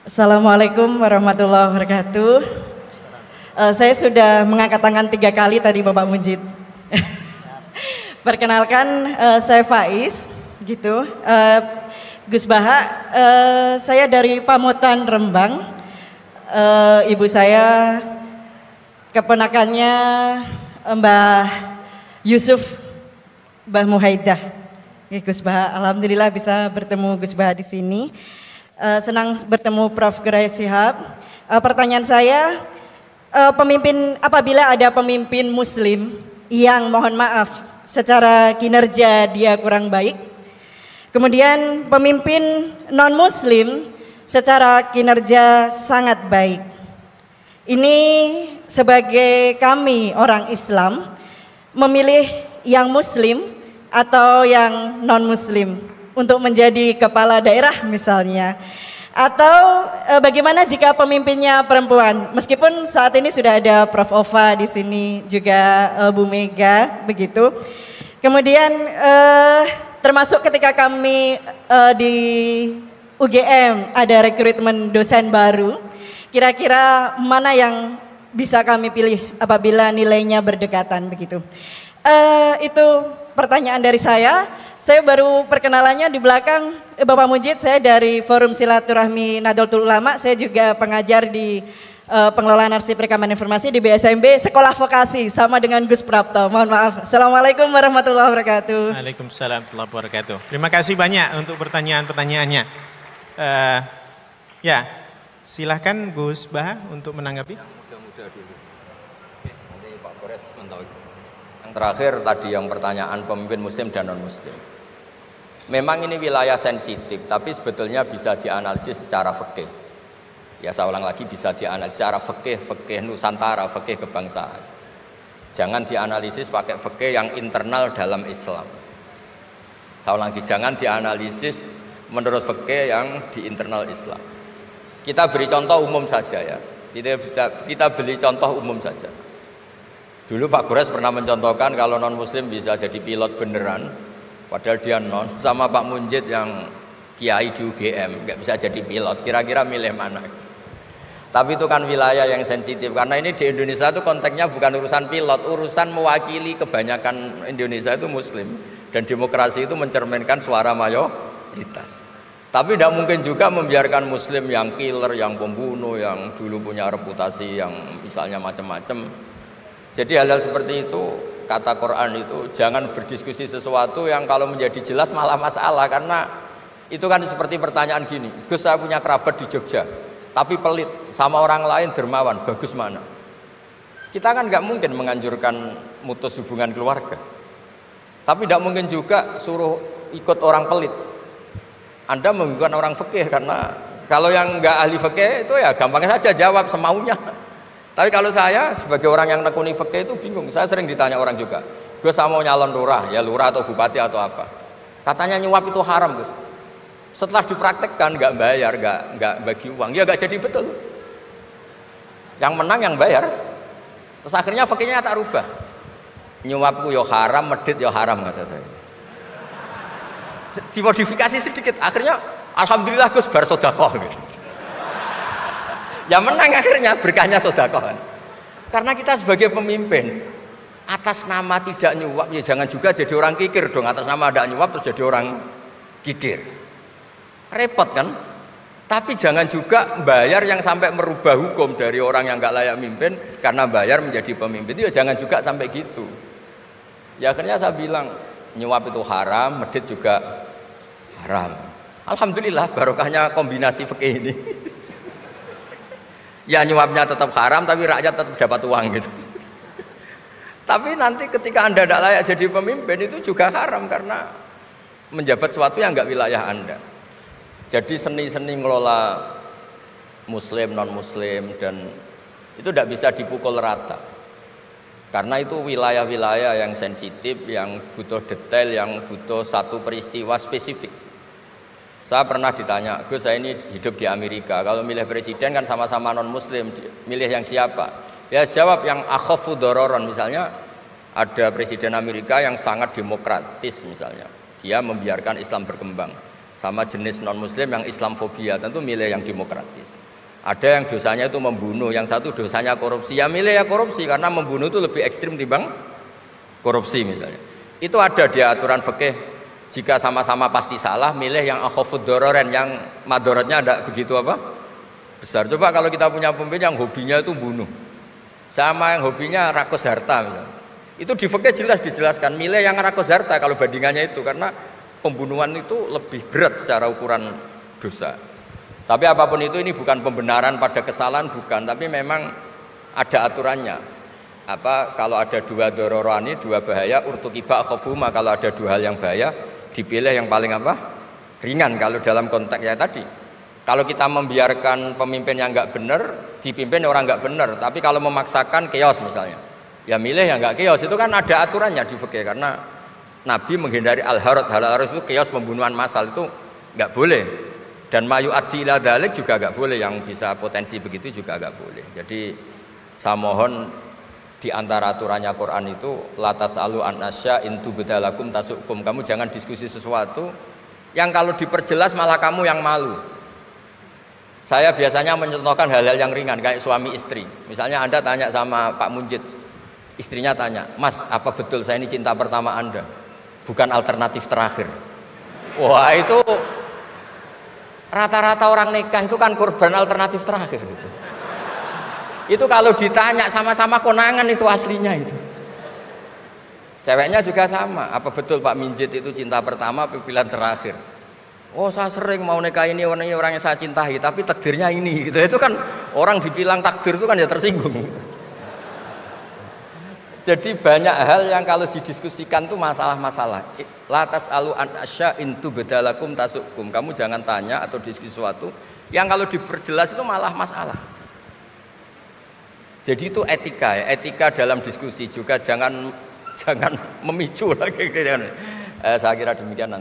Assalamualaikum warahmatullahi wabarakatuh. Saya sudah mengangkat tangan 3 kali tadi Bapak Mujid. Perkenalkan, saya Faiz, gitu. Gus Baha, saya dari Pamutan Rembang. Ibu saya keponakannya Mbah Yusuf, Mbah Muhaidah. Gus Baha, alhamdulillah bisa bertemu Gus Baha di sini. Senang bertemu Prof. Gerai Shihab. Pertanyaan saya, apabila ada pemimpin Muslim yang mohon maaf secara kinerja dia kurang baik, kemudian pemimpin non-Muslim secara kinerja sangat baik. Ini sebagai kami orang Islam memilih yang Muslim atau yang non-Muslim untuk menjadi kepala daerah misalnya, atau bagaimana jika pemimpinnya perempuan? Meskipun saat ini sudah ada Prof. Ova di sini, juga Bu Mega, begitu. Kemudian termasuk ketika kami di UGM ada rekrutmen dosen baru, kira-kira mana yang bisa kami pilih apabila nilainya berdekatan begitu? Itu pertanyaan dari saya. Saya baru perkenalannya di belakang Bapak Mujid, saya dari Forum Silaturahmi Nahdlatul Ulama, saya juga pengajar di pengelolaan arsip rekaman informasi di BSMB Sekolah Vokasi sama dengan Gus Prapto. Mohon maaf. Assalamualaikum warahmatullahi wabarakatuh. Waalaikumsalam warahmatullahi wabarakatuh. Terima kasih banyak untuk pertanyaan-pertanyaannya. Ya, silahkan Gus Baha untuk menanggapi. Yang muda-muda dulu. Oke, nanti Pak Kores mentok. Yang terakhir tadi yang pertanyaan pemimpin Muslim dan non-Muslim. Memang ini wilayah sensitif, tapi sebetulnya bisa dianalisis secara fikih. Ya saya ulang lagi, bisa dianalisis secara fikih Nusantara, fikih kebangsaan. Jangan dianalisis pakai fikih yang internal dalam Islam. Saya ulang lagi, jangan dianalisis menurut fikih yang di internal Islam. Kita beri contoh umum saja ya. Kita beri contoh umum saja. Dulu Pak Gores pernah mencontohkan kalau non-Muslim bisa jadi pilot beneran. Padahal dia non, sama Pak Munjid yang kiai di UGM nggak bisa jadi pilot. Kira-kira milih mana? Tapi itu kan wilayah yang sensitif karena ini di Indonesia itu konteksnya bukan urusan pilot, urusan mewakili kebanyakan Indonesia itu Muslim dan demokrasi itu mencerminkan suara mayoritas. Tapi tidak mungkin juga membiarkan Muslim yang killer, yang pembunuh, yang dulu punya reputasi yang misalnya macam-macam. Jadi hal-hal seperti itu, kata Quran itu jangan berdiskusi sesuatu yang kalau menjadi jelas malah masalah, karena itu kan seperti pertanyaan gini, Gus saya punya kerabat di Jogja tapi pelit, sama orang lain dermawan, bagus mana? Kita kan nggak mungkin menganjurkan mutus hubungan keluarga, tapi tidak mungkin juga suruh ikut orang pelit. Anda membukan orang fikih, karena kalau yang nggak ahli fikih itu ya gampangnya saja jawab semaunya. Tapi kalau saya sebagai orang yang nekuni fikih itu bingung. Saya sering ditanya orang juga, Gus saya mau nyalon lurah, ya lurah atau bupati atau apa. Katanya nyuap itu haram Gus. Setelah dipraktekkan nggak bayar, nggak bagi uang, ya nggak jadi betul. Yang menang yang bayar. Terus akhirnya fikihnya tak rubah. Nyuapku yo haram, medit yo haram kata saya. Dimodifikasi sedikit, akhirnya alhamdulillah Gus bar sedekah gitu. Ya menang akhirnya, berkahnya sedekah. Karena kita sebagai pemimpin atas nama tidak nyuap ya jangan juga jadi orang kikir dong. Atas nama tidak nyuap terus jadi orang kikir, repot kan. Tapi jangan juga bayar yang sampai merubah hukum dari orang yang nggak layak mimpin karena bayar menjadi pemimpin, itu ya jangan juga sampai gitu. Ya akhirnya saya bilang nyuap itu haram, medit juga haram. Alhamdulillah barokahnya kombinasi fikih ini. Ya nyuapnya tetap haram tapi rakyat tetap dapat uang gitu. Tapi nanti ketika Anda tidak layak jadi pemimpin itu juga haram karena menjabat sesuatu yang enggak wilayah Anda. Jadi seni-seni ngelola Muslim, non-Muslim dan itu tidak bisa dipukul rata. Karena itu wilayah-wilayah yang sensitif, yang butuh detail, yang butuh satu peristiwa spesifik. Saya pernah ditanya, Gus saya ini hidup di Amerika, kalau milih presiden kan sama-sama non-Muslim, milih yang siapa? Ya jawab yang akhafu dororon, misalnya ada presiden Amerika yang sangat demokratis misalnya, dia membiarkan Islam berkembang. sama jenis non muslim yang Islamfobia, tentu milih yang demokratis. Ada yang dosanya itu membunuh, yang satu dosanya korupsi, ya milih ya korupsi karena membunuh itu lebih ekstrim timbang korupsi misalnya. Itu ada di aturan fikih, jika sama-sama pasti salah, milih yang akhafud dororen, yang madorotnya ada begitu apa? Besar. Coba kalau kita punya pemimpin yang hobinya itu bunuh, sama yang hobinya rakus harta misalnya. Itu di fikih jelas dijelaskan, milih yang rakus harta kalau bandingannya itu, karena pembunuhan itu lebih berat secara ukuran dosa. Tapi apapun itu, ini bukan pembenaran pada kesalahan, bukan, tapi memang ada aturannya. Kalau ada dua dororani, dua bahaya, urtukiba khafuma, kalau ada dua hal yang bahaya, dipilih yang paling ringan kalau dalam konteks ya tadi. Kalau kita membiarkan pemimpin yang nggak benar, dipimpin orang nggak benar, tapi kalau memaksakan chaos misalnya, ya milih yang nggak chaos. Itu kan ada aturannya di fikih, karena Nabi menghindari al-harad itu chaos, pembunuhan massal itu nggak boleh. Dan mayu adi ila dalik juga agak boleh, yang bisa potensi begitu juga agak boleh. Jadi saya mohon di antara aturannya Quran itu latas alu anasya intu bedalakum tasukum, kamu jangan diskusi sesuatu yang kalau diperjelas malah kamu yang malu. Saya biasanya mencontohkan hal-hal yang ringan kayak suami istri. Misalnya Anda tanya sama Pak Munjid, istrinya tanya, Mas apa betul saya ini cinta pertama Anda, bukan alternatif terakhir? Wah, itu rata-rata orang nikah itu kan korban alternatif terakhir gitu. Itu kalau ditanya sama-sama konangan itu aslinya itu. Ceweknya juga sama, apa betul Pak Minjit itu cinta pertama pilihan terakhir? Oh saya sering mau nikah ini orang yang saya cintai, tapi takdirnya ini gitu. Itu kan orang dibilang takdir itu kan ya tersinggung. Jadi banyak hal yang kalau didiskusikan tuh masalah-masalah. Latas alu an asya intu bedalakum tasukum. Kamu jangan tanya atau diskusi sesuatu yang kalau diperjelas itu malah masalah. Jadi itu etika ya, etika dalam diskusi juga jangan memicu lagi. Saya kira demikian.